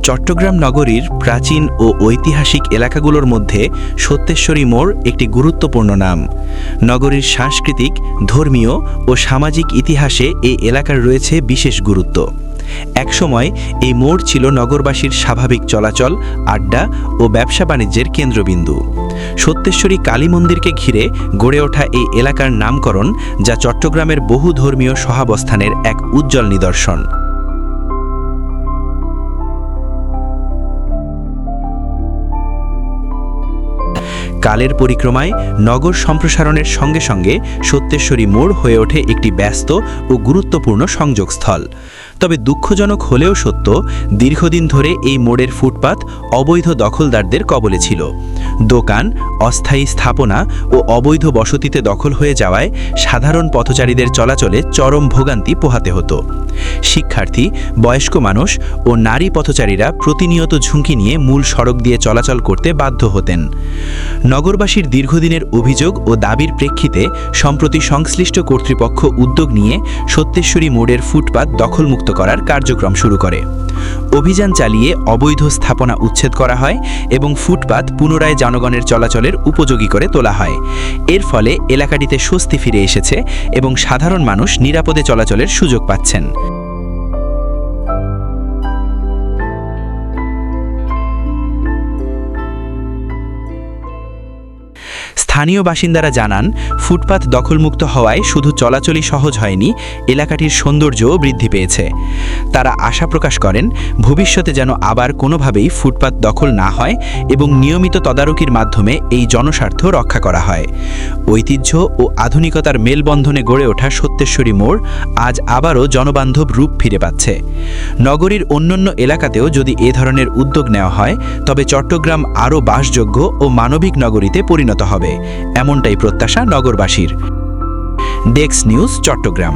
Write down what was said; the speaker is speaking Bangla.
চট্টগ্রাম নগরীর প্রাচীন ও ঐতিহাসিক এলাকাগুলোর মধ্যে সত্যেশ্বরী মোড় একটি গুরুত্বপূর্ণ নাম। নগরীর সাংস্কৃতিক, ধর্মীয় ও সামাজিক ইতিহাসে এই এলাকার রয়েছে বিশেষ গুরুত্ব। একসময় এই মোড় ছিল নগরবাসীর স্বাভাবিক চলাচল, আড্ডা ও ব্যবসা বাণিজ্যের কেন্দ্রবিন্দু। সত্যেশ্বরী কালী মন্দিরকে ঘিরে গড়ে ওঠা এই এলাকার নামকরণ, যা চট্টগ্রামের বহু ধর্মীয় সহাবস্থানের এক উজ্জ্বল নিদর্শন। কালের পরিক্রমায় নগর সম্প্রসারণের সঙ্গে সঙ্গে সত্যেশ্বরী মোড় হয়ে ওঠে একটি ব্যস্ত ও গুরুত্বপূর্ণ সংযোগস্থল। তবে দুঃখজনক হলেও সত্য, দীর্ঘদিন ধরে এই মোড়ের ফুটপাত অবৈধ দখলদারদের কবলে ছিল। দোকান, অস্থায়ী স্থাপনা ও অবৈধ বসতিতে দখল হয়ে যাওয়ায় সাধারণ পথচারীদের চলাচলে চরম ভোগান্তি পোহাতে হতো। শিক্ষার্থী, বয়স্ক মানুষ ও নারী পথচারীরা প্রতিনিয়ত ঝুঁকি নিয়ে মূল সড়ক দিয়ে চলাচল করতে বাধ্য হতেন। নগরবাসীর দীর্ঘদিনের অভিযোগ ও দাবির প্রেক্ষিতে সম্প্রতি সংশ্লিষ্ট কর্তৃপক্ষ উদ্যোগ নিয়ে সত্যেশ্বরী মোড়ের ফুটপাত দখলমুক্ত করার কার্যক্রম শুরু করে। অভিযান চালিয়ে অবৈধ স্থাপনা উচ্ছেদ করা হয় এবং ফুটপাত পুনরায় জনগণের চলাচলের উপযোগী করে তোলা হয়। এর ফলে এলাকাটিতে স্বস্তি ফিরে এসেছে এবং সাধারণ মানুষ নিরাপদে চলাচলের সুযোগ পাচ্ছেন। স্থানীয় বাসিন্দারা জানান, ফুটপাত দখলমুক্ত হওয়ায় শুধু চলাচলই সহজ হয়নি, এলাকাটির সৌন্দর্যও বৃদ্ধি পেয়েছে। তারা আশা প্রকাশ করেন, ভবিষ্যতে যেন আবার কোনোভাবেই ফুটপাত দখল না হয় এবং নিয়মিত তদারকির মাধ্যমে এই জনস্বার্থ রক্ষা করা হয়। ঐতিহ্য ও আধুনিকতার মেলবন্ধনে গড়ে ওঠা সত্যেশ্বরী মোড় আজ আবারও জনবান্ধব রূপ ফিরে পাচ্ছে। নগরীর অন্যান্য এলাকাতেও যদি এ ধরনের উদ্যোগ নেওয়া হয়, তবে চট্টগ্রাম আরও বাসযোগ্য ও মানবিক নগরীতে পরিণত হবে, এমনটাই প্রত্যাশা নগরবাসীর। Desk news, Chittagong.